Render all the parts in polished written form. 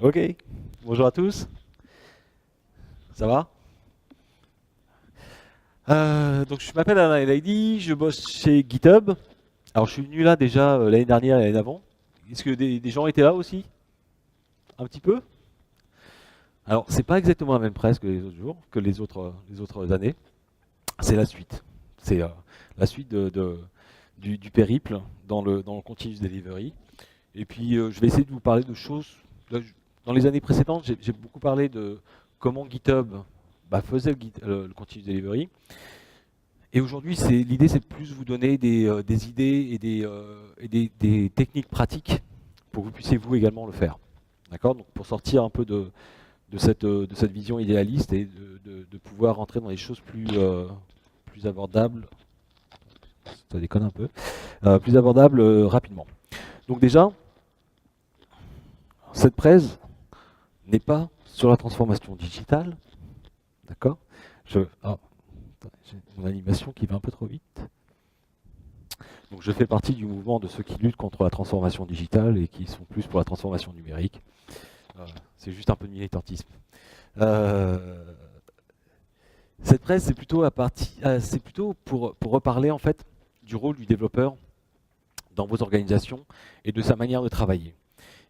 Ok, bonjour à tous, ça va? Donc je m'appelle Alain Elaidi, je bosse chez GitHub. Alors je suis venu là déjà l'année dernière et l'année d'avant. Est-ce que des gens étaient là aussi? Un petit peu? Alors c'est pas exactement la même presse que les autres jours, que les autres années. C'est la suite. C'est la suite du périple dans le continuous delivery. Et puis je vais essayer de vous parler de choses. Là, dans les années précédentes, j'ai beaucoup parlé de comment GitHub faisait le continuous delivery. Et aujourd'hui, l'idée, c'est de plus vous donner des idées et des techniques pratiques pour que vous puissiez vous également le faire. D'accord? Donc pour sortir un peu de cette vision idéaliste et de pouvoir rentrer dans des choses plus abordables, ça déconne un peu, plus abordables rapidement. Donc déjà, cette presse n'est pas sur la transformation digitale, d'accord? J'ai mon animation qui va un peu trop vite. Donc je fais partie du mouvement de ceux qui luttent contre la transformation digitale et qui sont plus pour la transformation numérique. C'est juste un peu de militantisme. Euh, cette presse, c'est plutôt pour reparler en fait du rôle du développeur dans vos organisations et de sa manière de travailler.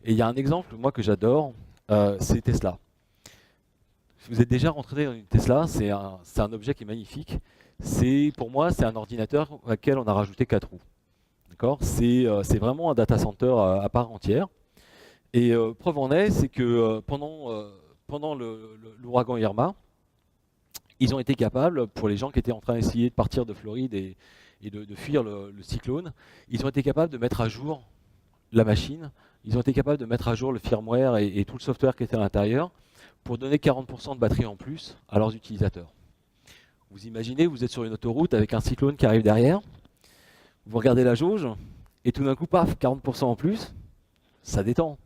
Et il y a un exemple, moi, que j'adore, c'est Tesla. Si vous êtes déjà rentré dans une Tesla, c'est un objet qui est magnifique. Pour moi, c'est un ordinateur auquel on a rajouté 4 roues. D'accord? C'est vraiment un data center à part entière. Et preuve en est, c'est que pendant l'ouragan Irma, ils ont été capables, pour les gens qui étaient en train d'essayer de partir de Floride et de fuir le cyclone, ils ont été capables de mettre à jour la machine, ils ont été capables de mettre à jour le firmware et tout le software qui était à l'intérieur pour donner 40% de batterie en plus à leurs utilisateurs. Vous imaginez, vous êtes sur une autoroute avec un cyclone qui arrive derrière, vous regardez la jauge, et tout d'un coup, paf, 40% en plus, ça détend.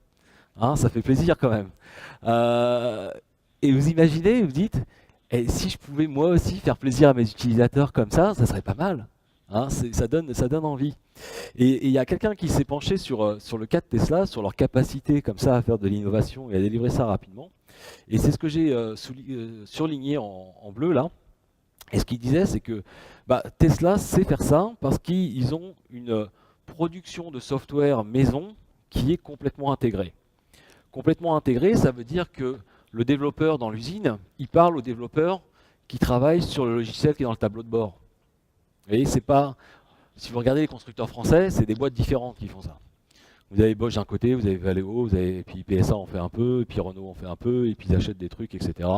Hein, ça fait plaisir quand même. Euh, et vous imaginez, vous dites, et si je pouvais moi aussi faire plaisir à mes utilisateurs comme ça serait pas mal. Hein, ça donne envie. Et il y a quelqu'un qui s'est penché sur le cas de Tesla, sur leur capacité comme ça à faire de l'innovation et à délivrer ça rapidement. Et c'est ce que j'ai surligné en bleu là. Et ce qu'il disait, c'est que Tesla sait faire ça parce qu'ils ont une production de software maison qui est complètement intégrée. Complètement intégré, ça veut dire que le développeur dans l'usine, il parle au développeur qui travaille sur le logiciel qui est dans le tableau de bord. Vous voyez, c'est pas. Si vous regardez les constructeurs français, c'est des boîtes différentes qui font ça. Vous avez Bosch d'un côté, vous avez Valeo, puis PSA en fait un peu, et puis Renault en fait un peu, et puis ils achètent des trucs, etc.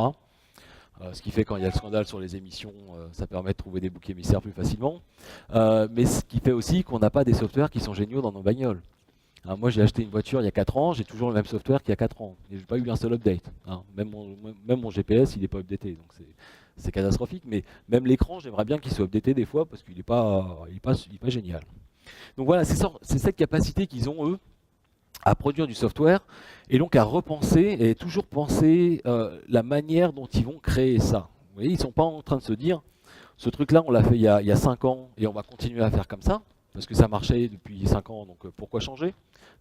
Ce qui fait quand il y a le scandale sur les émissions, ça permet de trouver des boucs émissaires plus facilement. Mais ce qui fait aussi qu'on n'a pas des softwares qui sont géniaux dans nos bagnoles. Hein, moi, j'ai acheté une voiture il y a 4 ans, j'ai toujours le même software qu'il y a 4 ans. Et je n'ai pas eu un seul update. Hein. Même mon GPS, il n'est pas updaté. Donc c'est catastrophique. Mais même l'écran, j'aimerais bien qu'il soit updaté des fois parce qu'il n'est pas génial. Donc voilà, c'est cette capacité qu'ils ont, eux, à produire du software et donc à repenser et toujours penser la manière dont ils vont créer ça. Vous voyez, ils ne sont pas en train de se dire ce truc-là, on l'a fait il y a 5 ans et on va continuer à faire comme ça parce que ça marchait depuis 5 ans, donc pourquoi changer?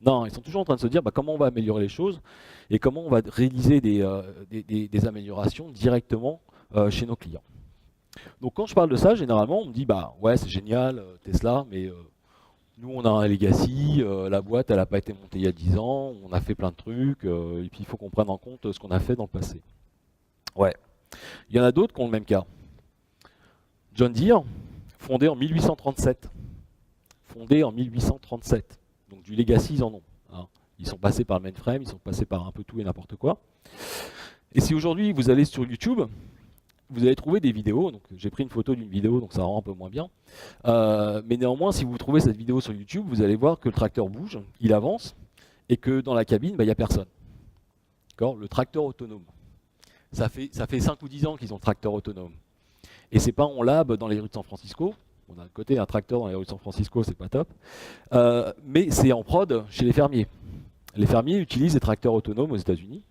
Non, ils sont toujours en train de se dire comment on va améliorer les choses et comment on va réaliser des améliorations directement chez nos clients. Donc quand je parle de ça, généralement, on me dit ouais, c'est génial, Tesla, mais nous on a un legacy, la boîte elle n'a pas été montée il y a 10 ans, on a fait plein de trucs, et puis il faut qu'on prenne en compte ce qu'on a fait dans le passé. Ouais. Il y en a d'autres qui ont le même cas. John Deere, fondé en 1837. Fondé en 1837. Donc du legacy, ils en ont. Hein. Ils sont passés par le mainframe, ils sont passés par un peu tout et n'importe quoi. Et si aujourd'hui vous allez sur YouTube, vous allez trouver des vidéos. Donc j'ai pris une photo d'une vidéo, donc ça rend un peu moins bien. Mais néanmoins, si vous trouvez cette vidéo sur YouTube, vous allez voir que le tracteur bouge, il avance, et que dans la cabine, il n'y a personne. Le tracteur autonome. Ça fait 5 ou 10 ans qu'ils ont le tracteur autonome. Et c'est pas en lab dans les rues de San Francisco. On a d'un côté un tracteur dans les rues de San Francisco, c'est pas top. Mais c'est en prod chez les fermiers. Les fermiers utilisent des tracteurs autonomes aux États-Unis.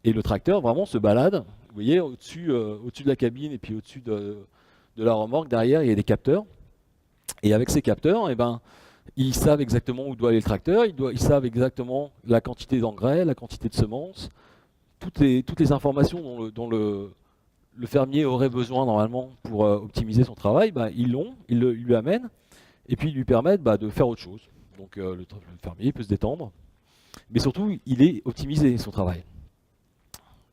Et le tracteur vraiment se balade. Vous voyez, au-dessus de la cabine et puis au-dessus de la remorque, derrière, il y a des capteurs. Et avec ces capteurs, Ils savent exactement où doit aller le tracteur, ils savent exactement la quantité d'engrais, la quantité de semences, toutes les informations dont le fermier aurait besoin normalement pour optimiser son travail, bah, ils l'ont, ils lui amènent, et puis ils lui permettent de faire autre chose. Donc le fermier peut se détendre, mais surtout il est optimisé son travail.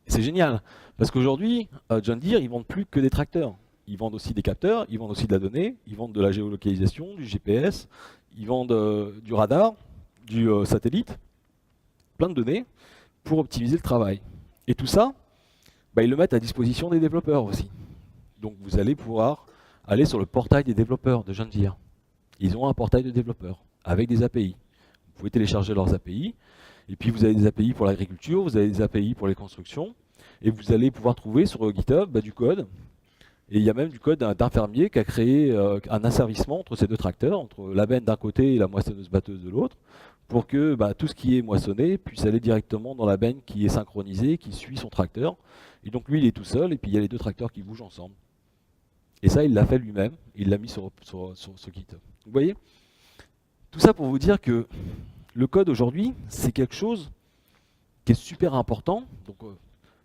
C'est génial, parce qu'aujourd'hui, John Deere, ils vendent plus que des tracteurs. Ils vendent aussi des capteurs, ils vendent aussi de la donnée, ils vendent de la géolocalisation, du GPS, ils vendent du radar, du satellite, plein de données pour optimiser le travail. Et tout ça, ils le mettent à disposition des développeurs aussi. Donc vous allez pouvoir aller sur le portail des développeurs de John Deere. Ils ont un portail de développeurs avec des API. Vous pouvez télécharger leurs API, et puis vous avez des API pour l'agriculture, vous avez des API pour les constructions, et vous allez pouvoir trouver sur GitHub du code. Et il y a même du code d'un fermier qui a créé un asservissement entre ces deux tracteurs, entre la benne d'un côté et la moissonneuse-batteuse de l'autre, pour que tout ce qui est moissonné puisse aller directement dans la benne qui est synchronisée, qui suit son tracteur. Et donc lui, il est tout seul, et puis il y a les deux tracteurs qui bougent ensemble. Et ça, il l'a fait lui-même, il l'a mis sur GitHub. Vous voyez? Tout ça pour vous dire que le code aujourd'hui, c'est quelque chose qui est super important. Donc,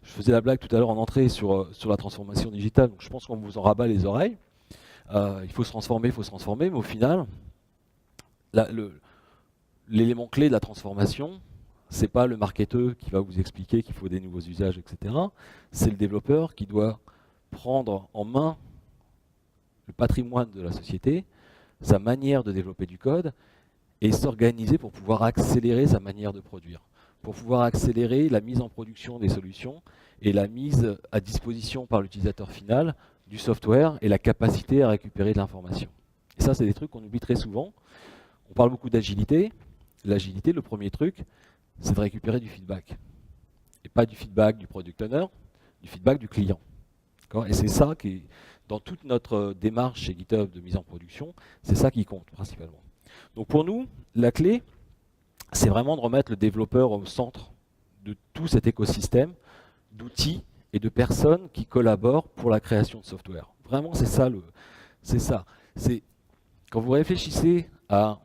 je faisais la blague tout à l'heure en entrée sur la transformation digitale, donc je pense qu'on vous en rabat les oreilles. Il faut se transformer, mais au final, l'élément clé de la transformation, c'est pas le marketeur qui va vous expliquer qu'il faut des nouveaux usages, etc. C'est le développeur qui doit prendre en main le patrimoine de la société, sa manière de développer du code, et s'organiser pour pouvoir accélérer sa manière de produire, pour pouvoir accélérer la mise en production des solutions et la mise à disposition par l'utilisateur final du software et la capacité à récupérer de l'information. Et ça, c'est des trucs qu'on oublie très souvent. On parle beaucoup d'agilité. L'agilité, le premier truc, c'est de récupérer du feedback. Et pas du feedback du product owner, du feedback du client. Et c'est ça qui est, dans toute notre démarche chez GitHub de mise en production, c'est ça qui compte principalement. Donc pour nous, la clé, c'est vraiment de remettre le développeur au centre de tout cet écosystème d'outils et de personnes qui collaborent pour la création de software. Vraiment, c'est ça. Quand vous réfléchissez à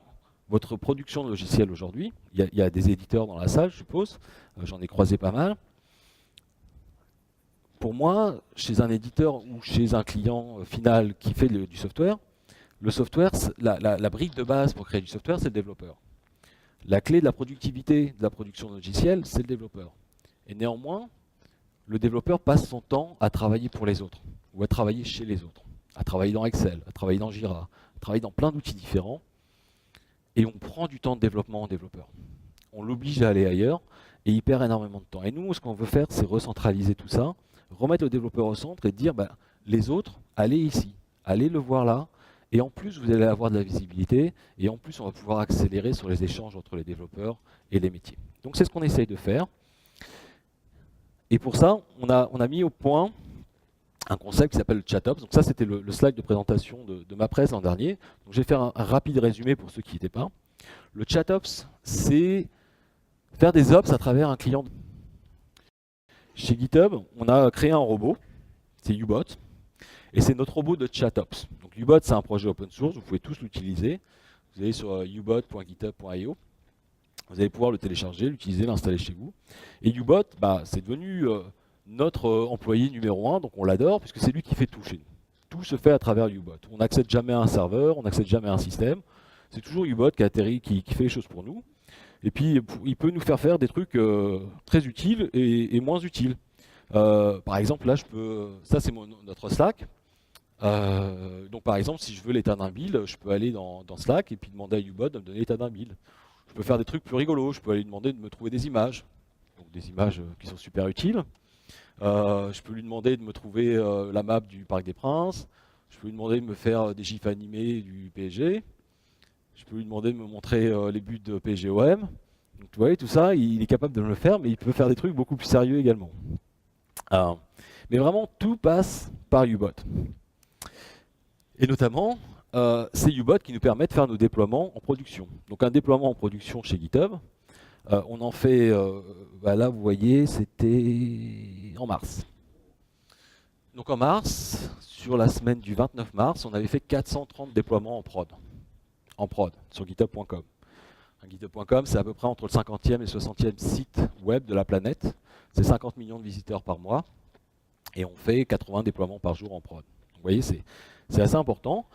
votre production de logiciels aujourd'hui, il y a des éditeurs dans la salle, je suppose, j'en ai croisé pas mal. Pour moi, chez un éditeur ou chez un client final qui fait du software, le software, la brique de base pour créer du software, c'est le développeur. La clé de la productivité de la production de logiciels, c'est le développeur. Et néanmoins, le développeur passe son temps à travailler pour les autres, ou à travailler chez les autres, à travailler dans Excel, à travailler dans Jira, à travailler dans plein d'outils différents, et on prend du temps de développement en développeur. On l'oblige à aller ailleurs, et il perd énormément de temps. Et nous, ce qu'on veut faire, c'est recentraliser tout ça, remettre le développeur au centre et dire, les autres, allez ici, allez le voir là, et en plus, vous allez avoir de la visibilité, et en plus, on va pouvoir accélérer sur les échanges entre les développeurs et les métiers. Donc c'est ce qu'on essaye de faire. Et pour ça, on a mis au point un concept qui s'appelle le ChatOps. Donc ça, c'était le slide de présentation de ma presse l'an dernier. Donc je vais faire un rapide résumé pour ceux qui n'y étaient pas. Le ChatOps, c'est faire des ops à travers un client. Chez GitHub, on a créé un robot, c'est Ubot, et c'est notre robot de ChatOps. Donc Ubot, c'est un projet open source, vous pouvez tous l'utiliser. Vous allez sur ubot.github.io. Vous allez pouvoir le télécharger, l'utiliser, l'installer chez vous. Et Ubot, c'est devenu notre employé numéro 1, donc on l'adore, puisque c'est lui qui fait tout chez nous. Tout se fait à travers Ubot. On n'accède jamais à un serveur, on n'accède jamais à un système. C'est toujours Ubot qui fait les choses pour nous. Et puis, il peut nous faire des trucs très utiles et moins utiles. Par exemple, là, ça c'est notre Slack. Donc par exemple, si je veux l'état d'un build, je peux aller dans Slack et puis demander à Ubot de me donner l'état d'un build. Je peux faire des trucs plus rigolos, je peux aller lui demander de me trouver des images, donc des images qui sont super utiles. Je peux lui demander de me trouver la map du Parc des Princes, je peux lui demander de me faire des gifs animés du PSG, je peux lui demander de me montrer les buts de PSGOM. Donc vous voyez, tout ça, il est capable de me le faire, mais il peut faire des trucs beaucoup plus sérieux également. Mais vraiment, tout passe par Ubot. Et notamment, c'est Ubot qui nous permet de faire nos déploiements en production. Donc un déploiement en production chez GitHub, on en fait, là vous voyez, c'était en mars. Donc en mars, sur la semaine du 29 mars, on avait fait 430 déploiements en prod. en prod sur github.com. GitHub.com, c'est à peu près entre le 50e et le 60e site web de la planète. C'est 50 millions de visiteurs par mois. Et on fait 80 déploiements par jour en prod. Donc, vous voyez, c'est assez important.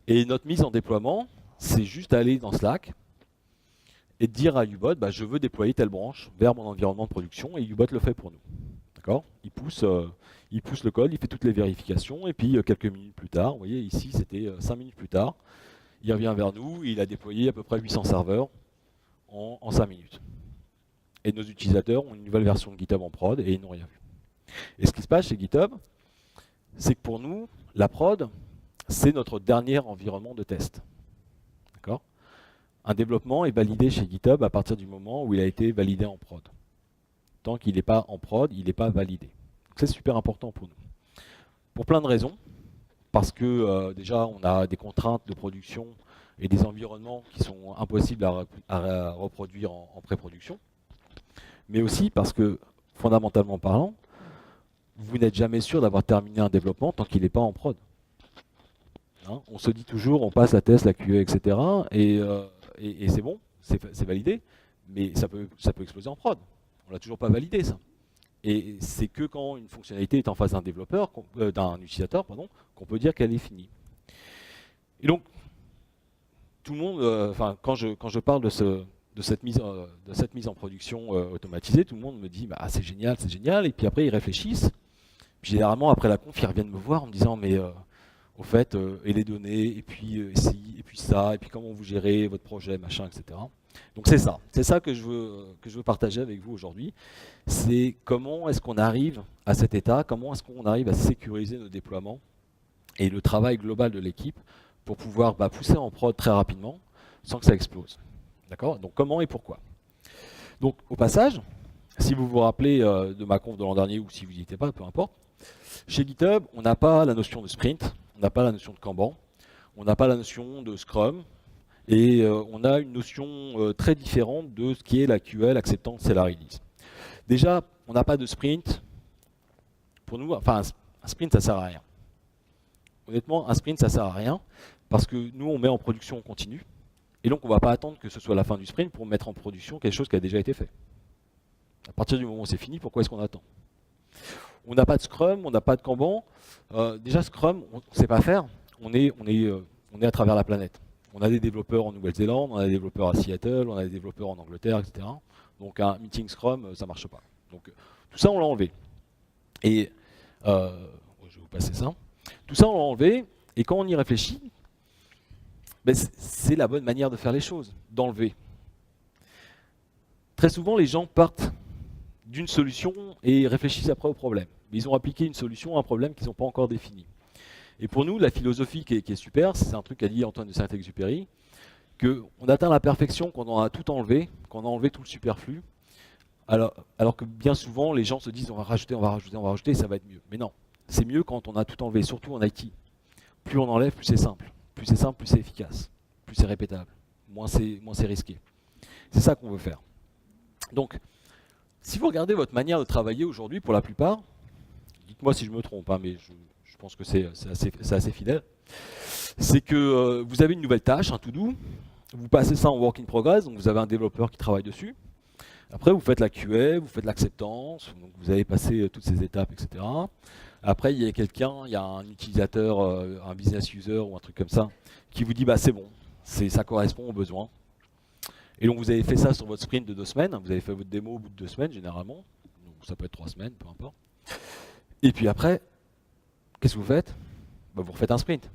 Et notre mise en déploiement, c'est juste aller dans Slack et dire à Ubot, bah, je veux déployer telle branche vers mon environnement de production, et Ubot le fait pour nous. D'accord ? Il pousse le code, il fait toutes les vérifications, et puis quelques minutes plus tard, vous voyez ici, c'était 5 minutes plus tard, il revient vers nous, et il a déployé à peu près 800 serveurs en 5 minutes. Et nos utilisateurs ont une nouvelle version de GitHub en prod, et ils n'ont rien vu. Et ce qui se passe chez GitHub, c'est que pour nous, la prod, c'est notre dernier environnement de test. D'accord ? Un développement est validé chez GitHub à partir du moment où il a été validé en prod. Tant qu'il n'est pas en prod, il n'est pas validé. C'est super important pour nous. Pour plein de raisons. Parce que déjà, on a des contraintes de production et des environnements qui sont impossibles à reproduire en pré-production. Mais aussi parce que, fondamentalement parlant, vous n'êtes jamais sûr d'avoir terminé un développement tant qu'il n'est pas en prod. Hein, on se dit toujours, on passe la test, la QA, etc. Et c'est bon, c'est validé, mais ça peut exploser en prod. On l'a toujours pas validé, ça. Et c'est que quand une fonctionnalité est en face d'un développeur, d'un utilisateur, pardon, qu'on peut dire qu'elle est finie. Et donc, tout le monde, quand je parle de cette mise en production automatisée, tout le monde me dit bah, c'est génial, et puis après ils réfléchissent. Puis généralement après la conf, ils reviennent me voir en me disant mais au fait, et les données, et puis ci, et puis ça, et puis comment vous gérez votre projet, machin, etc. Donc c'est ça que je veux partager avec vous aujourd'hui. C'est comment est-ce qu'on arrive à cet état, comment est-ce qu'on arrive à sécuriser nos déploiements et le travail global de l'équipe pour pouvoir pousser en prod très rapidement sans que ça explose. D'accord ? Donc comment et pourquoi ? Donc au passage, si vous vous rappelez de ma conf de l'an dernier ou si vous n'y étiez pas, peu importe, chez GitHub, on n'a pas la notion de sprint, on n'a pas la notion de Kanban, on n'a pas la notion de Scrum, et on a une notion très différente de ce qui est la QA, l'acceptance et la release. Déjà, on n'a pas de sprint. Pour nous, enfin, un sprint, ça sert à rien. Honnêtement, un sprint, ça sert à rien, parce que nous, on met en production continue, et donc on ne va pas attendre que ce soit la fin du sprint pour mettre en production quelque chose qui a déjà été fait. À partir du moment où c'est fini, pourquoi est-ce qu'on attend ? On n'a pas de Scrum, on n'a pas de Kanban. Déjà, Scrum, on ne sait pas faire. On est à travers la planète. On a des développeurs en Nouvelle-Zélande, on a des développeurs à Seattle, on a des développeurs en Angleterre, etc. Donc un meeting Scrum, ça ne marche pas. Donc tout ça, on l'a enlevé. Et je vais vous passer ça. Tout ça, on l'a enlevé. Et quand on y réfléchit, c'est la bonne manière de faire les choses, d'enlever. Très souvent, les gens partent d'une solution et réfléchissent après au problème. Mais ils ont appliqué une solution à un problème qu'ils n'ont pas encore défini. Et pour nous, la philosophie qui est super, c'est un truc qu'a dit Antoine de Saint-Exupéry, qu'on atteint la perfection quand on a tout enlevé, quand on a enlevé tout le superflu, alors que bien souvent, les gens se disent on va rajouter, et ça va être mieux. Mais non, c'est mieux quand on a tout enlevé, surtout en IT. Plus on enlève, plus c'est simple. Plus c'est simple, plus c'est efficace. Plus c'est répétable. Moins c'est risqué. C'est ça qu'on veut faire. Donc, si vous regardez votre manière de travailler aujourd'hui, pour la plupart, dites-moi si je me trompe, hein, mais je pense que c'est assez fidèle, c'est que vous avez une nouvelle tâche, un to-do, vous passez ça en work in progress, donc vous avez un développeur qui travaille dessus. Après, vous faites la QA, vous faites l'acceptance, donc vous avez passé toutes ces étapes, etc. Après, il y a un utilisateur, un business user ou un truc comme ça, qui vous dit bah, c'est bon, ça correspond aux besoins. Et donc vous avez fait ça sur votre sprint de 2 semaines, vous avez fait votre démo au bout de 2 semaines généralement, donc ça peut être 3 semaines, peu importe. Et puis après, qu'est-ce que vous faites ? Vous refaites un sprint.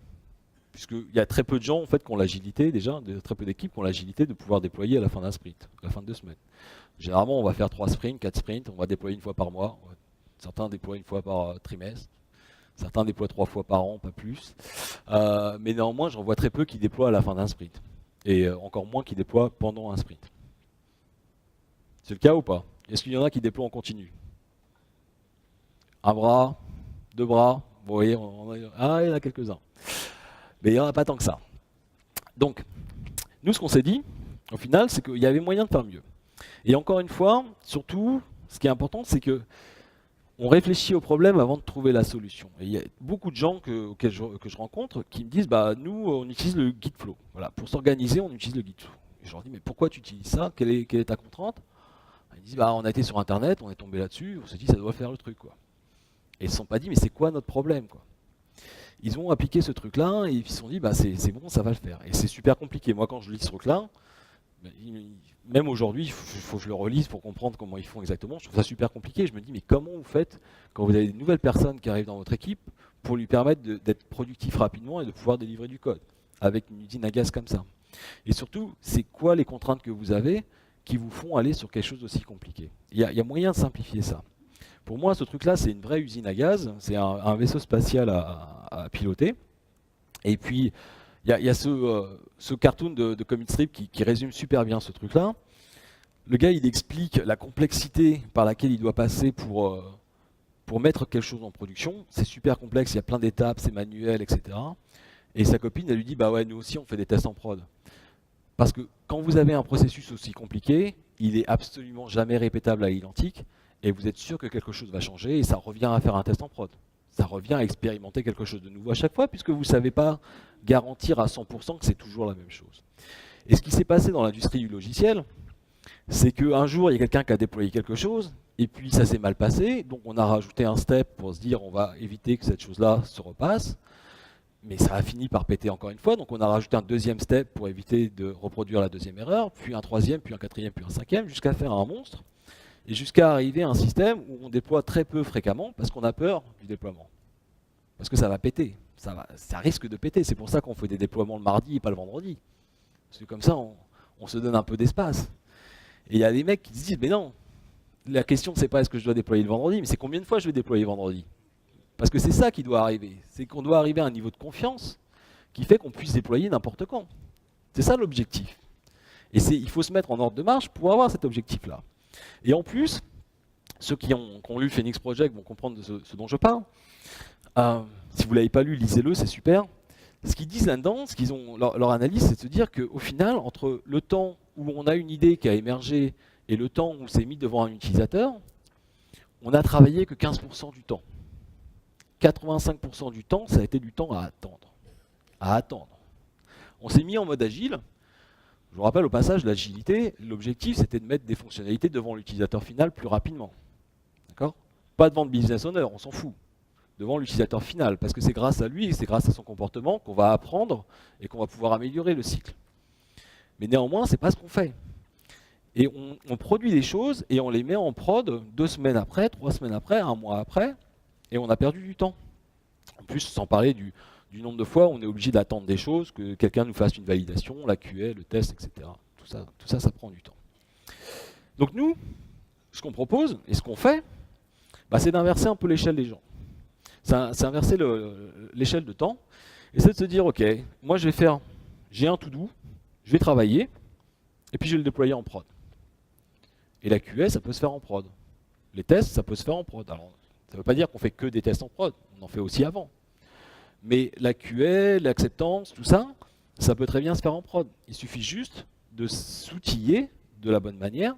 Puisqu'il y a très peu de gens en fait, qui ont l'agilité déjà, très peu d'équipes qui ont l'agilité de pouvoir déployer à la fin d'un sprint, à la fin de 2 semaines. Généralement, on va faire 3 sprints, 4 sprints, on va déployer une fois par mois. Certains déploient une fois par trimestre, certains déploient 3 fois par an, pas plus. Mais néanmoins, j'en vois très peu qui déploient à la fin d'un sprint. Et encore moins qui déploient pendant un sprint. C'est le cas ou pas ? Est-ce qu'il y en a qui déploient en continu ? Un bras, 2 bras, vous voyez, il y en a quelques-uns. Mais il n'y en a pas tant que ça. Donc, nous, ce qu'on s'est dit, au final, c'est qu'il y avait moyen de faire mieux. Et encore une fois, surtout, ce qui est important, c'est que on réfléchit au problème avant de trouver la solution. Et il y a beaucoup de gens que je rencontre qui me disent bah, nous, on utilise le guide flow. Voilà, pour s'organiser, on utilise le guide flow. Et je leur dis mais pourquoi tu utilises ça, quelle est ta contrainte? Ils disent bah, on a été sur internet, on est tombé là-dessus, on s'est dit ça doit faire le truc. Quoi. Et ils ne se sont pas dit mais c'est quoi notre problème quoi. Ils ont appliqué ce truc-là et ils se sont dit bah, c'est bon, ça va le faire. Et c'est super compliqué. Moi quand je lis ce truc-là, même aujourd'hui, il faut que je le relise pour comprendre comment ils font exactement. Je trouve ça super compliqué. Je me dis, mais comment vous faites quand vous avez des nouvelles personnes qui arrivent dans votre équipe pour lui permettre d'être productif rapidement et de pouvoir délivrer du code avec une usine à gaz comme ça? Et surtout, c'est quoi les contraintes que vous avez qui vous font aller sur quelque chose d'aussi compliqué? Il y a moyen de simplifier ça. Pour moi, ce truc-là, c'est une vraie usine à gaz. C'est un vaisseau spatial à piloter. Et puis, il y a ce cartoon de Comic Strip qui résume super bien ce truc-là. Le gars, il explique la complexité par laquelle il doit passer pour mettre quelque chose en production. C'est super complexe, il y a plein d'étapes, c'est manuel, etc. Et sa copine, elle lui dit, bah ouais, nous aussi, on fait des tests en prod. Parce que quand vous avez un processus aussi compliqué, il est absolument jamais répétable à l'identique, et vous êtes sûr que quelque chose va changer, et ça revient à faire un test en prod. Ça revient à expérimenter quelque chose de nouveau à chaque fois, puisque vous ne savez pas garantir à 100% que c'est toujours la même chose. Et ce qui s'est passé dans l'industrie du logiciel, c'est qu'un jour, il y a quelqu'un qui a déployé quelque chose, et puis ça s'est mal passé, donc on a rajouté un step pour se dire on va éviter que cette chose-là se repasse, mais ça a fini par péter encore une fois, donc on a rajouté un deuxième step pour éviter de reproduire la deuxième erreur, puis un troisième, puis un quatrième, puis un cinquième, jusqu'à faire un monstre, et jusqu'à arriver à un système où on déploie très peu fréquemment, parce qu'on a peur du déploiement. Parce que ça va péter, ça risque de péter, c'est pour ça qu'on fait des déploiements le mardi et pas le vendredi. Parce que comme ça, on se donne un peu d'espace. Et il y a des mecs qui se disent, mais non, la question c'est pas est-ce que je dois déployer le vendredi, mais c'est combien de fois je vais déployer vendredi. Parce que c'est ça qui doit arriver, c'est qu'on doit arriver à un niveau de confiance qui fait qu'on puisse déployer n'importe quand. C'est ça l'objectif. Et il faut se mettre en ordre de marche pour avoir cet objectif-là. Et en plus, ceux qui ont lu Phoenix Project vont comprendre de ce dont je parle. Si vous ne l'avez pas lu, lisez-le, c'est super. Ce qu'ils disent là-dedans, leur analyse, c'est de se dire qu'au final, entre le temps où on a une idée qui a émergé et le temps où c'est mis devant un utilisateur, on n'a travaillé que 15% du temps. 85% du temps, ça a été du temps à attendre. À attendre. On s'est mis en mode agile. Je vous rappelle au passage, l'agilité, l'objectif c'était de mettre des fonctionnalités devant l'utilisateur final plus rapidement. D'accord ? Pas devant le business owner, on s'en fout. Devant l'utilisateur final, parce que c'est grâce à lui, c'est grâce à son comportement qu'on va apprendre et qu'on va pouvoir améliorer le cycle. Mais néanmoins, c'est pas ce qu'on fait. Et on produit des choses et on les met en prod 2 semaines après, 3 semaines après, 1 mois après, et on a perdu du temps. En plus, sans parler du nombre de fois où on est obligé d'attendre des choses, que quelqu'un nous fasse une validation, la QA, le test, etc. Tout ça, ça prend du temps. Donc nous, ce qu'on propose et ce qu'on fait, bah, c'est d'inverser un peu l'échelle des gens. C'est inverser l'échelle de temps, et c'est de se dire, ok, moi j'ai un to-do, je vais travailler, et puis je vais le déployer en prod. Et la QA, ça peut se faire en prod. Les tests, ça peut se faire en prod. Alors, ça ne veut pas dire qu'on fait que des tests en prod, on en fait aussi avant. Mais la QA, l'acceptance, tout ça, ça peut très bien se faire en prod. Il suffit juste de s'outiller de la bonne manière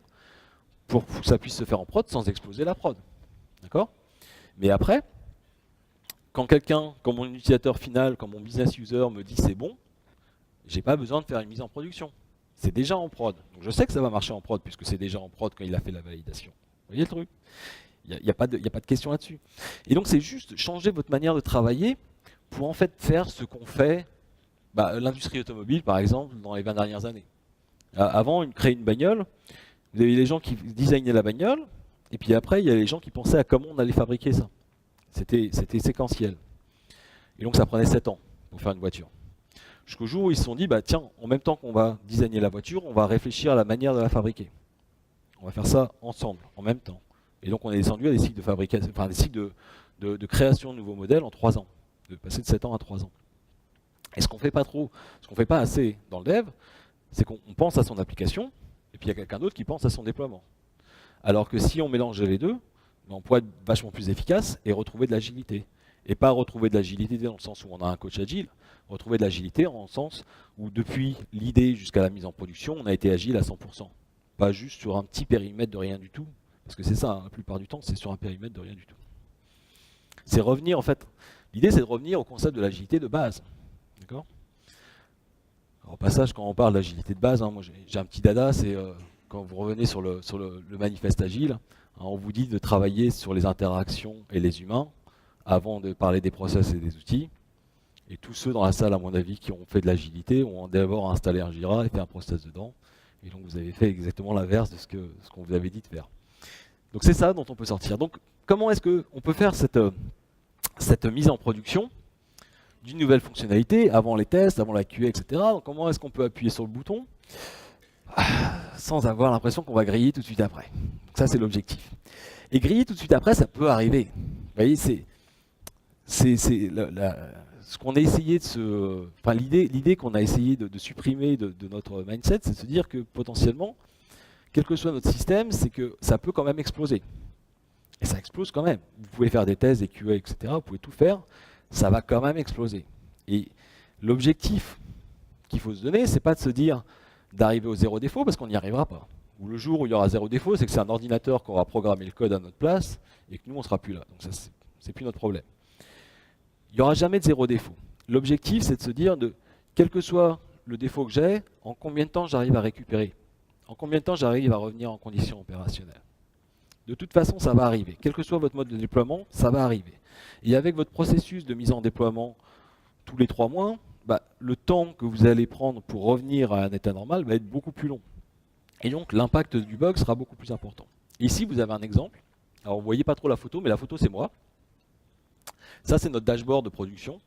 pour que ça puisse se faire en prod sans exploser la prod. D'accord ? Mais après, quand quelqu'un, comme mon utilisateur final, comme mon business user me dit c'est bon, j'ai pas besoin de faire une mise en production. C'est déjà en prod. Donc je sais que ça va marcher en prod puisque c'est déjà en prod quand il a fait la validation. Vous voyez le truc ? Il n'y a pas de question là-dessus. Et donc c'est juste changer votre manière de travailler pour en fait faire ce qu'on fait, l'industrie automobile par exemple, dans les 20 dernières années. Avant, créer une bagnole, vous avez les gens qui designaient la bagnole, et puis après il y a les gens qui pensaient à comment on allait fabriquer ça. C'était séquentiel. Et donc ça prenait 7 ans pour faire une voiture. Jusqu'au jour où ils se sont dit, bah tiens, en même temps qu'on va designer la voiture, on va réfléchir à la manière de la fabriquer. On va faire ça ensemble, en même temps. Et donc on est descendu à des cycles de fabrication, enfin des cycles de création de nouveaux modèles en 3 ans. De passer de 7 ans à 3 ans. Et ce qu'on fait pas assez dans le dev, c'est qu'on pense à son application, et puis il y a quelqu'un d'autre qui pense à son déploiement. Alors que si on mélangeait les deux, on pourrait être vachement plus efficace et retrouver de l'agilité. Et pas retrouver de l'agilité dans le sens où on a un coach agile, retrouver de l'agilité en sens où depuis l'idée jusqu'à la mise en production, on a été agile à 100%. Pas juste sur un petit périmètre de rien du tout, parce que c'est ça, hein, la plupart du temps, c'est sur un périmètre de rien du tout. C'est revenir, en fait, l'idée c'est de revenir au concept de l'agilité de base. D'accord ? Au passage, quand on parle d'agilité de base, moi j'ai un petit dada, c'est quand vous revenez sur le manifeste agile, on vous dit de travailler sur les interactions et les humains avant de parler des process et des outils. Et tous ceux dans la salle, à mon avis, qui ont fait de l'agilité, ont d'abord installé un Jira et fait un process dedans. Et donc vous avez fait exactement l'inverse de ce qu'on vous avait dit de faire. Donc c'est ça dont on peut sortir. Donc comment est-ce qu'on peut faire cette mise en production d'une nouvelle fonctionnalité avant les tests, avant la QA, etc. Donc comment est-ce qu'on peut appuyer sur le bouton sans avoir l'impression qu'on va griller tout de suite après. Donc ça c'est l'objectif. Et griller tout de suite après, ça peut arriver. Vous voyez, c'est ce qu'on a essayé de enfin l'idée qu'on a essayé de supprimer de notre mindset, c'est de se dire que potentiellement, quel que soit notre système, c'est que ça peut quand même exploser. Et ça explose quand même. Vous pouvez faire des tests, des QA, etc. Vous pouvez tout faire. Ça va quand même exploser. Et l'objectif qu'il faut se donner, c'est pas de se dire d'arriver au zéro défaut, parce qu'on n'y arrivera pas. Ou le jour où il y aura zéro défaut, c'est que c'est un ordinateur qui aura programmé le code à notre place et que nous, on ne sera plus là. Donc ça, c'est plus notre problème. Il n'y aura jamais de zéro défaut. L'objectif, c'est de se dire, quel que soit le défaut que j'ai, en combien de temps j'arrive à récupérer? En combien de temps j'arrive à revenir en condition opérationnelle? De toute façon, ça va arriver. Quel que soit votre mode de déploiement, ça va arriver. Et avec votre processus de mise en déploiement tous les 3 mois, le temps que vous allez prendre pour revenir à un état normal va être beaucoup plus long. Et donc l'impact du bug sera beaucoup plus important. Ici, vous avez un exemple. Alors vous ne voyez pas trop la photo, mais la photo c'est moi. Ça c'est notre dashboard de production.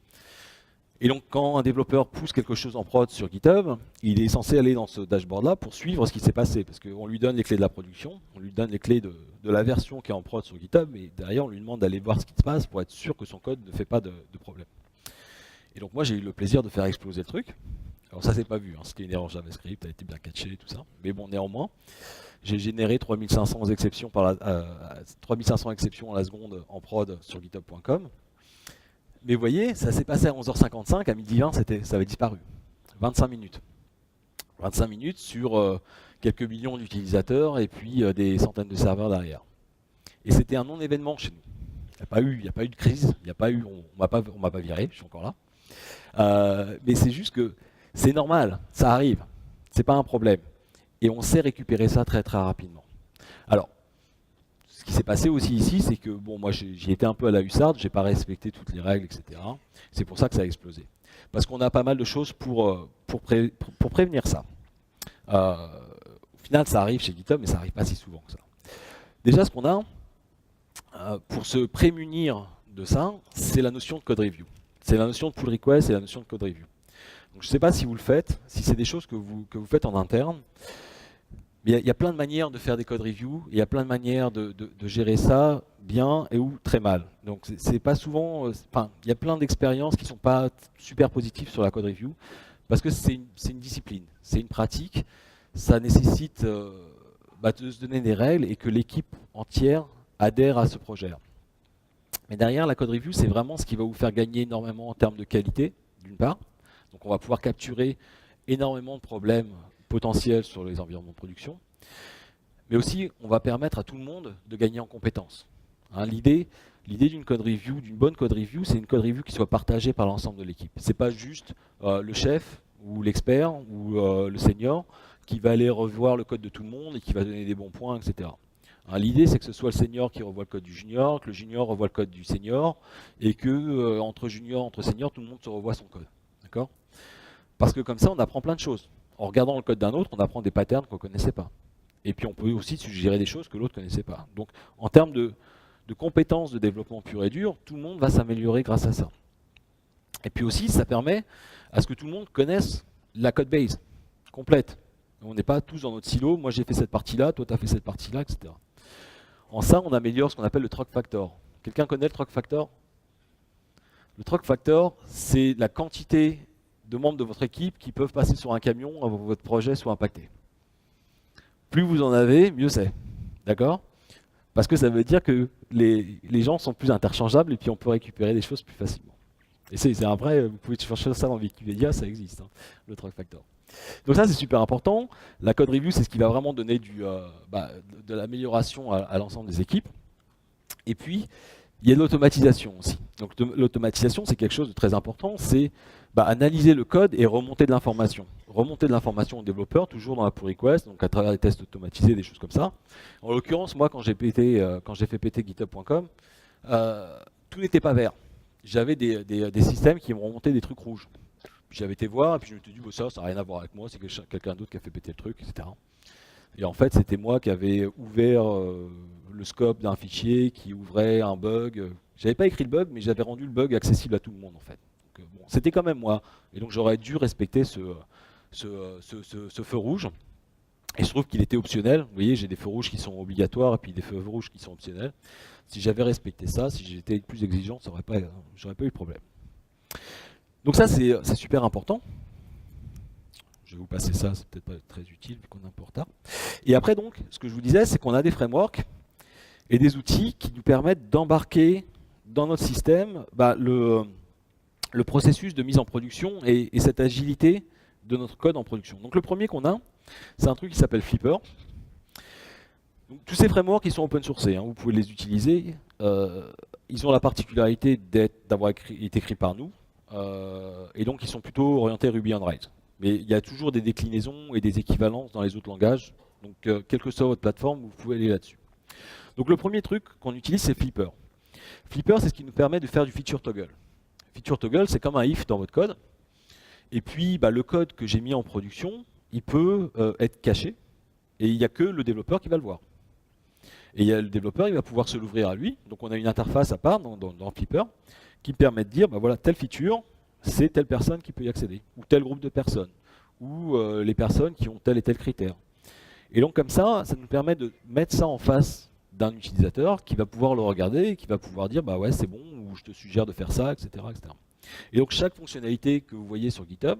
Et donc quand un développeur pousse quelque chose en prod sur GitHub, il est censé aller dans ce dashboard-là pour suivre ce qui s'est passé. Parce qu'on lui donne les clés de la production, on lui donne les clés de la version qui est en prod sur GitHub, et derrière on lui demande d'aller voir ce qui se passe pour être sûr que son code ne fait pas de problème. Et donc moi j'ai eu le plaisir de faire exploser le truc. Alors ça c'est pas vu, c'était une erreur JavaScript, ça a été bien catché et tout ça. Mais bon, néanmoins, j'ai généré 3500 exceptions 3500 exceptions à la seconde en prod sur github.com. Mais vous voyez, ça s'est passé à 11h55, à midi 20, ça avait disparu. 25 minutes. 25 minutes sur quelques millions d'utilisateurs et puis des centaines de serveurs derrière. Et c'était un non-événement chez nous. Il n'y a pas eu de crise, on m'a pas viré, je suis encore là. Mais c'est juste que c'est normal, ça arrive, c'est pas un problème. Et on sait récupérer ça très très rapidement. Alors, ce qui s'est passé aussi ici, c'est que bon, moi j'y étais un peu à la hussarde, j'ai pas respecté toutes les règles, etc. C'est pour ça que ça a explosé. Parce qu'on a pas mal de choses pour prévenir ça. Au final, ça arrive chez GitHub, mais ça arrive pas si souvent que ça. Déjà, ce qu'on a, pour se prémunir de ça, c'est la notion de code review. C'est la notion de pull request et la notion de code review. Donc, je ne sais pas si vous le faites, si c'est des choses que vous faites en interne. Mais il y a plein de manières de faire des code reviews, il y a plein de manières de gérer ça bien et ou très mal. Donc c'est pas souvent, il y a plein d'expériences qui ne sont pas super positives sur la code review, parce que c'est une discipline, c'est une pratique, ça nécessite de se donner des règles et que l'équipe entière adhère à ce projet. Mais derrière, la code review, c'est vraiment ce qui va vous faire gagner énormément en termes de qualité, d'une part. Donc on va pouvoir capturer énormément de problèmes potentiels sur les environnements de production. Mais aussi, on va permettre à tout le monde de gagner en compétences. L'idée d'une code review, d'une bonne code review, c'est une code review qui soit partagée par l'ensemble de l'équipe. Ce n'est pas juste le chef ou l'expert ou le senior qui va aller revoir le code de tout le monde et qui va donner des bons points, etc. L'idée, c'est que ce soit le senior qui revoit le code du junior, que le junior revoit le code du senior, et que entre seniors, tout le monde se revoit son code. D'accord ? Parce que comme ça, on apprend plein de choses. En regardant le code d'un autre, on apprend des patterns qu'on ne connaissait pas. Et puis on peut aussi suggérer des choses que l'autre ne connaissait pas. Donc en termes de compétences de développement pur et dur, tout le monde va s'améliorer grâce à ça. Et puis aussi, ça permet à ce que tout le monde connaisse la code base complète. On n'est pas tous dans notre silo, moi j'ai fait cette partie-là, toi tu as fait cette partie-là, etc. En ça, on améliore ce qu'on appelle le truck factor. Quelqu'un connaît le truck factor? Le truck factor, c'est la quantité de membres de votre équipe qui peuvent passer sur un camion avant que votre projet soit impacté. Plus vous en avez, mieux c'est. D'accord? Parce que ça veut dire que les gens sont plus interchangeables et puis on peut récupérer des choses plus facilement. Et c'est un vrai, vous pouvez chercher ça dans Wikipédia, ça existe, le truck factor. Donc ça c'est super important. La code review, c'est ce qui va vraiment donner de l'amélioration à l'ensemble des équipes. Et puis, Il y a de l'automatisation aussi. Donc l'automatisation, c'est quelque chose de très important, c'est analyser le code et remonter de l'information. Remonter de l'information au développeur, toujours dans la pull request, donc à travers des tests automatisés, des choses comme ça. En l'occurrence, moi, quand j'ai fait péter GitHub.com, tout n'était pas vert. J'avais des systèmes qui me remontaient des trucs rouges. Puis j'avais été voir, et puis je me suis dit, ça n'a rien à voir avec moi, c'est quelqu'un d'autre qui a fait péter le truc, etc. Et en fait, c'était moi qui avais ouvert le scope d'un fichier qui ouvrait un bug. J'avais pas écrit le bug, mais j'avais rendu le bug accessible à tout le monde, en fait. Bon, c'était quand même moi. Et donc j'aurais dû respecter ce feu rouge. Et je trouve qu'il était optionnel. Vous voyez, j'ai des feux rouges qui sont obligatoires et puis des feux rouges qui sont optionnels. Si j'avais respecté ça, si j'étais plus exigeant, j'aurais pas eu de problème. Donc ça, c'est super important. Je vais vous passer ça, c'est peut-être pas très utile vu qu'on est un peu en retard. Et après donc, ce que je vous disais, c'est qu'on a des frameworks et des outils qui nous permettent d'embarquer dans notre système le processus de mise en production et cette agilité de notre code en production. Donc le premier qu'on a, c'est un truc qui s'appelle Flipper. Donc, tous ces frameworks, ils sont open source, hein, vous pouvez les utiliser. Ils ont la particularité d'avoir été écrits par nous, et donc ils sont plutôt orientés Ruby on Rails. Mais il y a toujours des déclinaisons et des équivalences dans les autres langages. Donc, quelle que soit votre plateforme, vous pouvez aller là-dessus. Donc, le premier truc qu'on utilise, c'est Flipper. Flipper, c'est ce qui nous permet de faire du feature toggle. Feature toggle, c'est comme un if dans votre code. Et puis, le code que j'ai mis en production, il peut être caché. Et il n'y a que le développeur qui va le voir. Et le développeur, il va pouvoir se l'ouvrir à lui. Donc, on a une interface à part dans Flipper qui permet de dire, voilà, telle feature, c'est telle personne qui peut y accéder, ou tel groupe de personnes, ou les personnes qui ont tel et tel critère. Et donc comme ça nous permet de mettre ça en face d'un utilisateur qui va pouvoir le regarder et qui va pouvoir dire ouais c'est bon, ou je te suggère de faire ça, etc., etc. Et donc chaque fonctionnalité que vous voyez sur GitHub,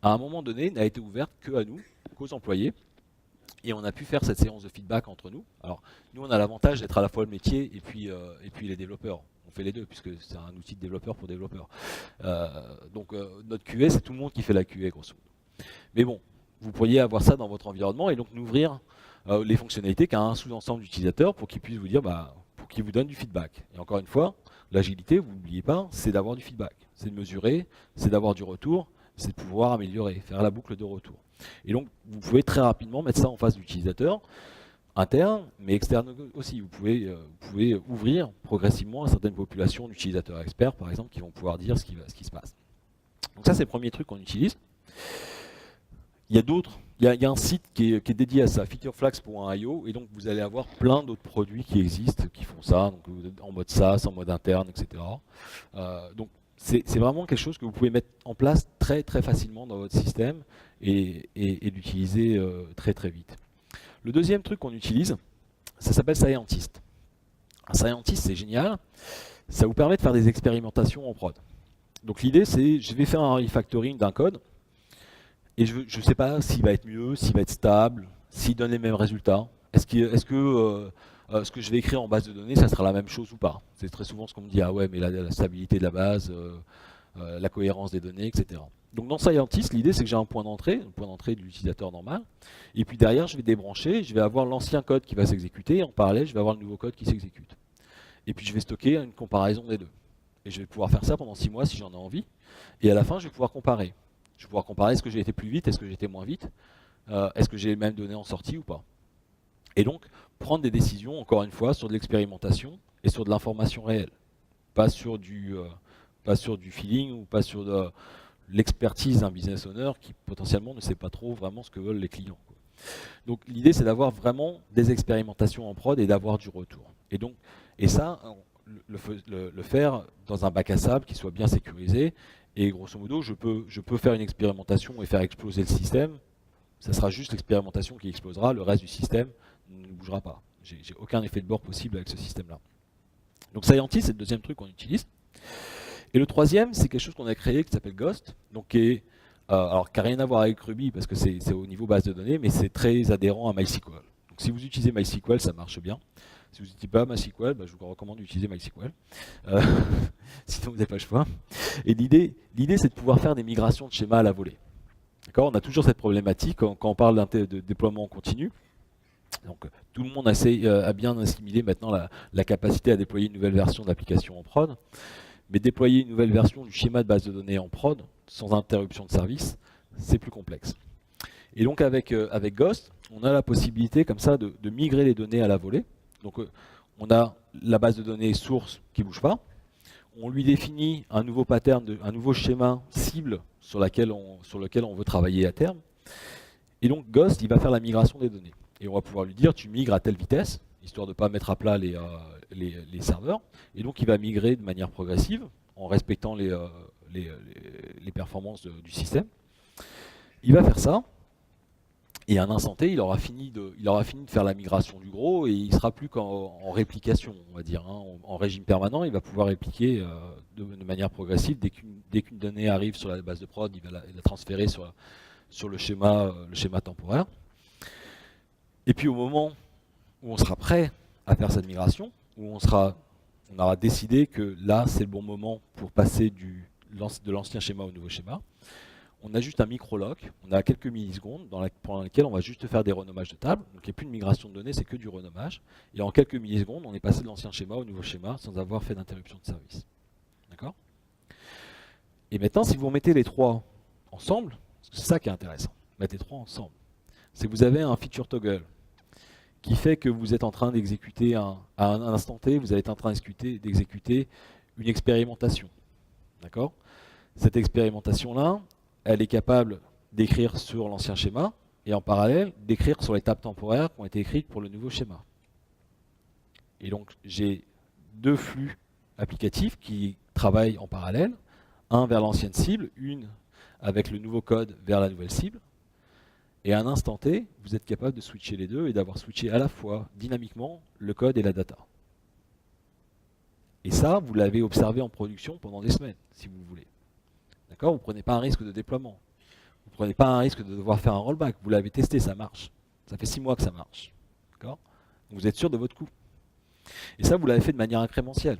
à un moment donné, n'a été ouverte qu'à nous, qu'aux employés, et on a pu faire cette séance de feedback entre nous. Alors nous on a l'avantage d'être à la fois le métier et puis les développeurs. On fait les deux, puisque c'est un outil de développeur pour développeurs. Donc notre QA, c'est tout le monde qui fait la QA, grosso modo. Mais bon, vous pourriez avoir ça dans votre environnement et donc n'ouvrir les fonctionnalités qu'à un sous-ensemble d'utilisateurs pour qu'ils puissent vous dire, pour qu'ils vous donnent du feedback. Et encore une fois, l'agilité, vous n'oubliez pas, c'est d'avoir du feedback. C'est de mesurer, c'est d'avoir du retour, c'est de pouvoir améliorer, faire la boucle de retour. Et donc, vous pouvez très rapidement mettre ça en face d'utilisateurs, interne, mais externe aussi. Vous pouvez ouvrir progressivement à certaines populations d'utilisateurs experts, par exemple, qui vont pouvoir dire ce qui se passe. Donc ça, c'est le premier truc qu'on utilise. Il y a d'autres. Il y a un site qui est dédié à ça, featureflags.io, et donc vous allez avoir plein d'autres produits qui existent, qui font ça, donc en mode SaaS, en mode interne, etc. Donc c'est vraiment quelque chose que vous pouvez mettre en place très très facilement dans votre système et l'utiliser très très vite. Le deuxième truc qu'on utilise, ça s'appelle Scientist. Un Scientist, c'est génial. Ça vous permet de faire des expérimentations en prod. Donc l'idée, c'est, je vais faire un refactoring d'un code, et je ne sais pas s'il va être mieux, s'il va être stable, s'il donne les mêmes résultats. Est-ce que ce que je vais écrire en base de données, ça sera la même chose ou pas? C'est très souvent ce qu'on me dit, ah ouais, mais la stabilité de la base, la cohérence des données, etc. Donc dans Scientist, l'idée c'est que j'ai un point d'entrée de l'utilisateur normal, et puis derrière je vais débrancher, je vais avoir l'ancien code qui va s'exécuter, et en parallèle je vais avoir le nouveau code qui s'exécute. Et puis je vais stocker une comparaison des deux. Et je vais pouvoir faire ça pendant 6 mois si j'en ai envie, et à la fin je vais pouvoir comparer. Je vais pouvoir comparer est-ce que j'ai été plus vite, est-ce que j'ai été moins vite, est-ce que j'ai les mêmes données en sortie ou pas. Et donc prendre des décisions, encore une fois, sur de l'expérimentation et sur de l'information réelle. Pas sur du feeling ou pas sur de l'expertise d'un business owner qui potentiellement ne sait pas trop vraiment ce que veulent les clients. Donc l'idée c'est d'avoir vraiment des expérimentations en prod et d'avoir du retour. Et ça, le faire dans un bac à sable qui soit bien sécurisé. Et grosso modo, je peux faire une expérimentation et faire exploser le système. Ça sera juste l'expérimentation qui explosera, le reste du système ne bougera pas. J'ai aucun effet de bord possible avec ce système-là. Donc Scientist, c'est le deuxième truc qu'on utilise. Et le troisième, c'est quelque chose qu'on a créé qui s'appelle Ghost, donc qui n'a rien à voir avec Ruby parce que c'est au niveau base de données, mais c'est très adhérent à MySQL. Donc si vous utilisez MySQL, ça marche bien. Si vous n'utilisez pas MySQL, je vous recommande d'utiliser MySQL. Sinon vous n'avez pas le choix. Et l'idée c'est de pouvoir faire des migrations de schémas à la volée. On a toujours cette problématique quand on parle de déploiement en continu. Donc tout le monde a bien assimilé maintenant la capacité à déployer une nouvelle version d'application en prod, mais déployer une nouvelle version du schéma de base de données en prod, sans interruption de service, c'est plus complexe. Et donc avec Ghost, on a la possibilité comme ça de migrer les données à la volée. Donc on a la base de données source qui ne bouge pas, on lui définit un nouveau pattern, un nouveau schéma cible sur lequel on veut travailler à terme. Et donc Ghost, il va faire la migration des données. Et on va pouvoir lui dire, tu migres à telle vitesse, histoire de ne pas mettre à plat les serveurs. Et donc il va migrer de manière progressive, en respectant les performances du système. Il va faire ça, et à un instant T, il aura fini de faire la migration du gros, et il ne sera plus qu'en réplication, on va dire. En régime permanent, il va pouvoir répliquer de manière progressive. Dès qu'une donnée arrive sur la base de prod, il va la transférer sur le schéma temporaire. Et puis au moment où on sera prêt à faire cette migration, où on aura décidé que là, c'est le bon moment pour passer de l'ancien schéma au nouveau schéma, on a juste un micro-lock, on a quelques millisecondes pendant lesquelles on va juste faire des renommages de table. Donc il n'y a plus de migration de données, c'est que du renommage. Et en quelques millisecondes, on est passé de l'ancien schéma au nouveau schéma sans avoir fait d'interruption de service. D'accord ? Et maintenant, si vous mettez les trois ensemble, c'est ça qui est intéressant, mettre les trois ensemble, c'est que vous avez un feature toggle qui fait que vous êtes en train d'exécuter, à un instant T, vous êtes en train d'exécuter une expérimentation. D'accord ? Cette expérimentation-là, elle est capable d'écrire sur l'ancien schéma et en parallèle d'écrire sur les tables temporaires qui ont été écrites pour le nouveau schéma. Et donc j'ai deux flux applicatifs qui travaillent en parallèle, un vers l'ancienne cible, une avec le nouveau code vers la nouvelle cible. Et à un instant T, vous êtes capable de switcher les deux et d'avoir switché à la fois dynamiquement le code et la data. Et ça, vous l'avez observé en production pendant des semaines, si vous voulez. D'accord ? Vous ne prenez pas un risque de déploiement. Vous ne prenez pas un risque de devoir faire un rollback. Vous l'avez testé, ça marche. Ça fait 6 mois que ça marche. D'accord ? Vous êtes sûr de votre coût. Et ça, vous l'avez fait de manière incrémentielle.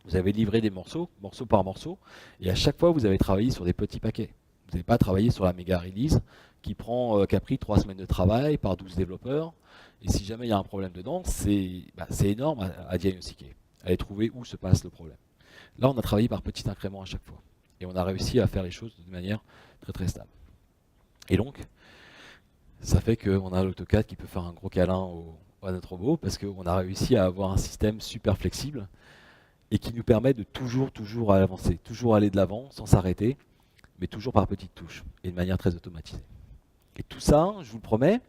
Vous avez livré des morceau par morceau, et à chaque fois, vous avez travaillé sur des petits paquets. Vous n'avez pas travaillé sur la méga release qui a pris 3 semaines de travail par 12 développeurs. Et si jamais il y a un problème dedans, c'est énorme à diagnostiquer, à aller trouver où se passe le problème. Là, on a travaillé par petits incréments à chaque fois. Et on a réussi à faire les choses de manière très très stable. Et donc, ça fait qu'on a l'AutoCAD qui peut faire un gros câlin à notre robot, parce qu'on a réussi à avoir un système super flexible et qui nous permet de toujours avancer, toujours aller de l'avant sans s'arrêter, mais toujours par petites touches et de manière très automatisée. Et tout ça, je vous le promets,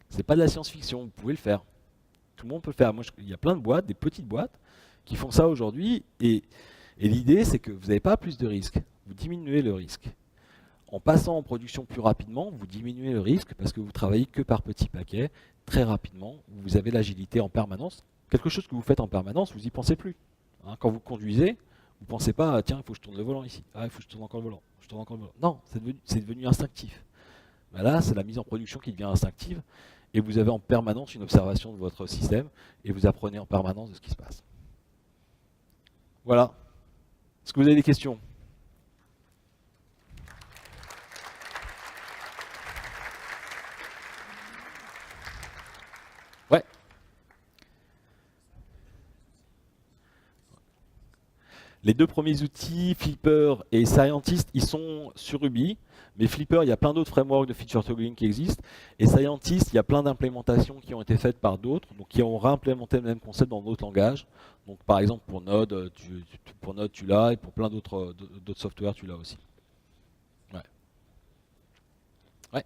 c'est pas de la science-fiction, vous pouvez le faire. Tout le monde peut le faire. Moi, il y a plein de boîtes, des petites boîtes, qui font ça aujourd'hui, et l'idée, c'est que vous n'avez pas plus de risques, vous diminuez le risque. En passant en production plus rapidement, vous diminuez le risque parce que vous travaillez que par petits paquets, très rapidement, vous avez l'agilité en permanence. Quelque chose que vous faites en permanence, vous n'y pensez plus. Hein, quand vous conduisez, vous ne pensez pas, ah, tiens, il faut que je tourne le volant ici, ah, il faut que je tourne encore le volant, je tourne encore le volant. Non, c'est devenu instinctif. Ben là, c'est la mise en production qui devient instinctive, et vous avez en permanence une observation de votre système, et vous apprenez en permanence de ce qui se passe. Voilà. Est-ce que vous avez des questions ? Ouais. Les deux premiers outils, Flipper et Scientist, ils sont sur Ruby. Mais Flipper, il y a plein d'autres frameworks de feature toggling qui existent. Et Scientist, il y a plein d'implémentations qui ont été faites par d'autres, donc qui ont réimplémenté le même concept dans d'autres langages. Donc par exemple pour Node, tu l'as, et pour plein d'autres softwares, tu l'as aussi. Ouais. Ouais.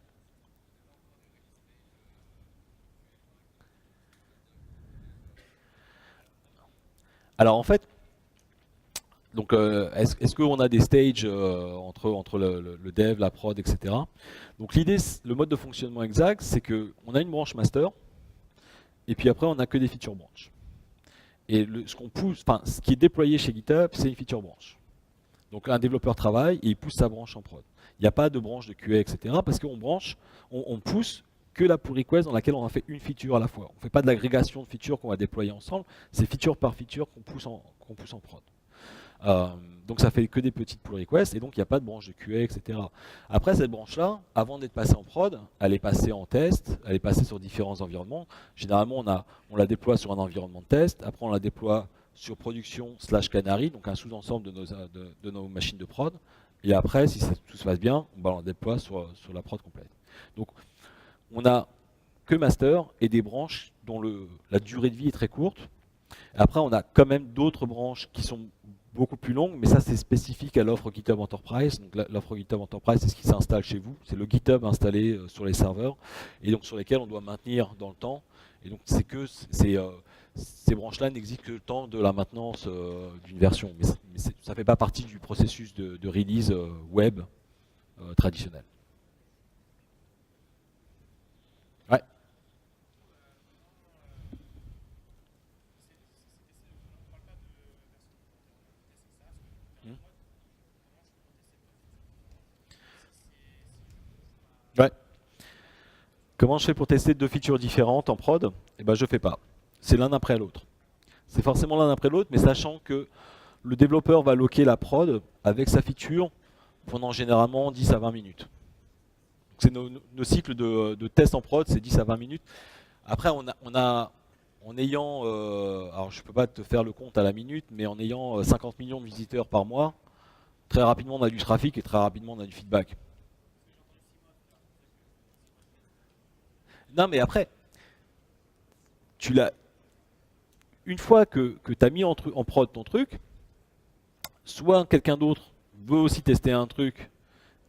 Alors en fait, donc, est-ce qu'on a des stages entre le dev, la prod, etc. Donc l'idée, le mode de fonctionnement exact, c'est qu'on a une branche master, et puis après on n'a que des feature branches. Et ce qui est déployé chez GitHub, c'est une feature branch. Donc un développeur travaille et il pousse sa branche en prod. Il n'y a pas de branche de QA, etc. Parce on pousse que la pull request dans laquelle on a fait une feature à la fois. On ne fait pas de l'agrégation de features qu'on va déployer ensemble, c'est feature par feature qu'on pousse en prod. Euh, donc ça fait que des petites pull requests et donc il n'y a pas de branche de QA, etc. Après cette branche-là, avant d'être passée en prod, elle est passée en test, elle est passée sur différents environnements. Généralement, on la déploie sur un environnement de test, après on la déploie sur production/canary, donc un sous-ensemble de nos machines de prod. Et après, si tout se passe bien, on la déploie sur la prod complète. Donc on a que master et des branches dont la durée de vie est très courte. Après, on a quand même d'autres branches qui sont beaucoup plus longues, mais ça c'est spécifique à l'offre GitHub Enterprise. Donc l'offre GitHub Enterprise, c'est ce qui s'installe chez vous, c'est le GitHub installé sur les serveurs et donc sur lesquels on doit maintenir dans le temps. Et donc ces branches-là n'existent que le temps de la maintenance d'une version, mais ça ne fait pas partie du processus de release web traditionnel. Ouais. Ouais. Comment je fais pour tester deux features différentes en prod? Eh ben, je fais pas. C'est l'un après l'autre. C'est forcément l'un après l'autre, mais sachant que le développeur va loquer la prod avec sa feature pendant généralement 10 à 20 minutes. C'est nos cycles de test en prod, c'est 10 à 20 minutes. Après, en ayant, alors je peux pas te faire le compte à la minute, mais en ayant 50 millions de visiteurs par mois, très rapidement on a du trafic et très rapidement on a du feedback. Non, mais après, tu l'as, une fois que tu as mis en prod ton truc, soit quelqu'un d'autre veut aussi tester un truc,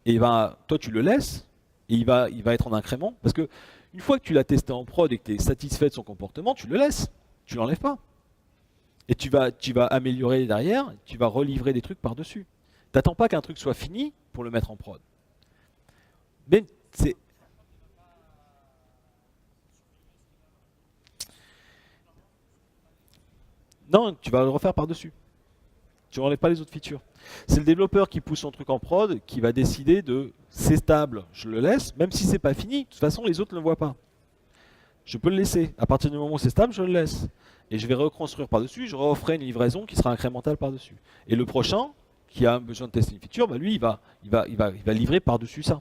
et ben, toi tu le laisses, et il va être en incrément, parce que une fois que tu l'as testé en prod et que tu es satisfait de son comportement, tu le laisses, tu l'enlèves pas. Et tu vas améliorer derrière, tu vas relivrer des trucs par-dessus. T'attends pas qu'un truc soit fini pour le mettre en prod. Mais c'est... Non, tu vas le refaire par-dessus. Tu n'enlèves pas les autres features. C'est le développeur qui pousse son truc en prod qui va décider de c'est stable, je le laisse, même si c'est pas fini. De toute façon, les autres ne le voient pas. Je peux le laisser. À partir du moment où c'est stable, je le laisse. Et je vais reconstruire par-dessus, je referai une livraison qui sera incrémentale par-dessus. Et le prochain, qui a besoin de tester une feature, bah lui, il va livrer par-dessus ça.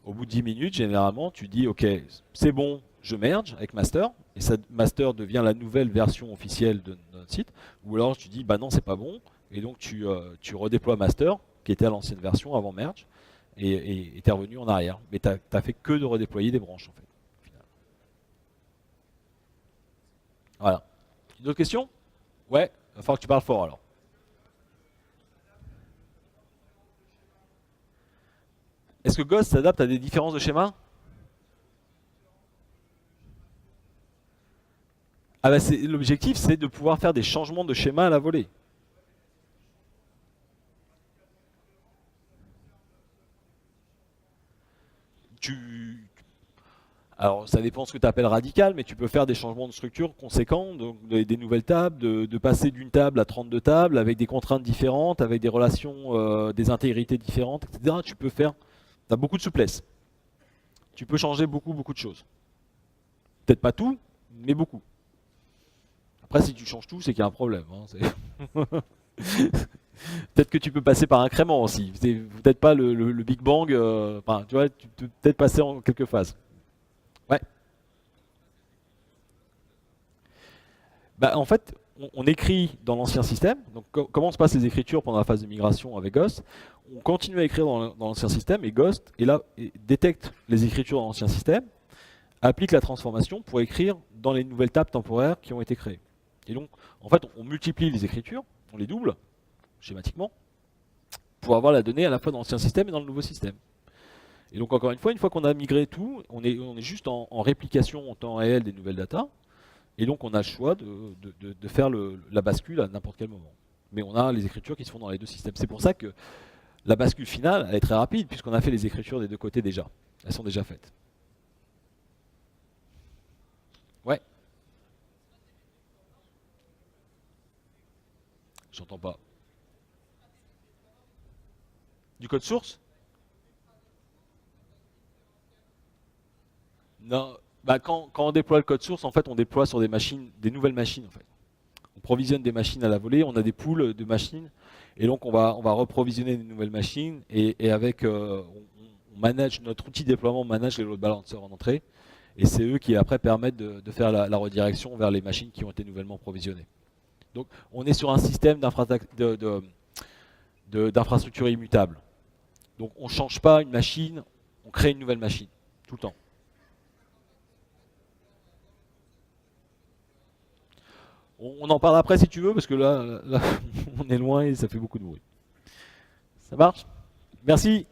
Au bout de 10 minutes, généralement, tu dis ok, c'est bon, je merge avec master, et ça, master devient la nouvelle version officielle de notre site, ou alors tu dis bah non, c'est pas bon, et donc tu redéploies master, qui était à l'ancienne version avant merge, et tu es revenu en arrière. Mais tu n'as fait que de redéployer des branches en fait. Au final. Voilà. Une autre question? Ouais, il va falloir que tu parles fort alors. Est-ce que Ghost s'adapte à des différences de schéma? Ah bah l'objectif c'est de pouvoir faire des changements de schéma à la volée. Tu, Alors ça dépend de ce que tu appelles radical, mais tu peux faire des changements de structure conséquents, donc des nouvelles tables, de passer d'une table à 32 tables avec des contraintes différentes, avec des relations, des intégrités différentes, etc. Tu peux faire, tu as beaucoup de souplesse. Tu peux changer beaucoup de choses. Peut-être pas tout, mais beaucoup. Après si tu changes tout, c'est qu'il y a un problème. Peut-être que tu peux passer par incrément aussi. C'est peut-être pas le Big Bang, enfin, tu vois, tu peux peut-être passer en quelques phases. Ouais. Bah, en fait, on écrit dans l'ancien système. Donc, comment se passent les écritures pendant la phase de migration avec Ghost? On continue à écrire dans l'ancien système et Ghost détecte les écritures dans l'ancien système, applique la transformation pour écrire dans les nouvelles tables temporaires qui ont été créées. Et donc, en fait, on multiplie les écritures, on les double schématiquement pour avoir la donnée à la fois dans l'ancien système et dans le nouveau système. Et donc, encore une fois qu'on a migré tout, on est juste en réplication en temps réel des nouvelles datas. Et donc on a le choix de faire la bascule à n'importe quel moment. Mais on a les écritures qui se font dans les deux systèmes. C'est pour ça que la bascule finale, elle est très rapide, puisqu'on a fait les écritures des deux côtés déjà. Elles sont déjà faites. Ouais, j'entends pas. Du code source? Non, bah quand on déploie le code source, en fait, on déploie sur des machines, des nouvelles machines, en fait. On provisionne des machines à la volée, on a des pools de machines, et donc on va reprovisionner des nouvelles machines, et avec, on manage, notre outil déploiement manage les load balancers en entrée, et c'est eux qui après permettent de faire la redirection vers les machines qui ont été nouvellement provisionnées. Donc on est sur un système d'infrastructure immutable. Donc on ne change pas une machine, on crée une nouvelle machine, tout le temps. On en parle après si tu veux, parce que là on est loin et ça fait beaucoup de bruit. Ça marche? Merci.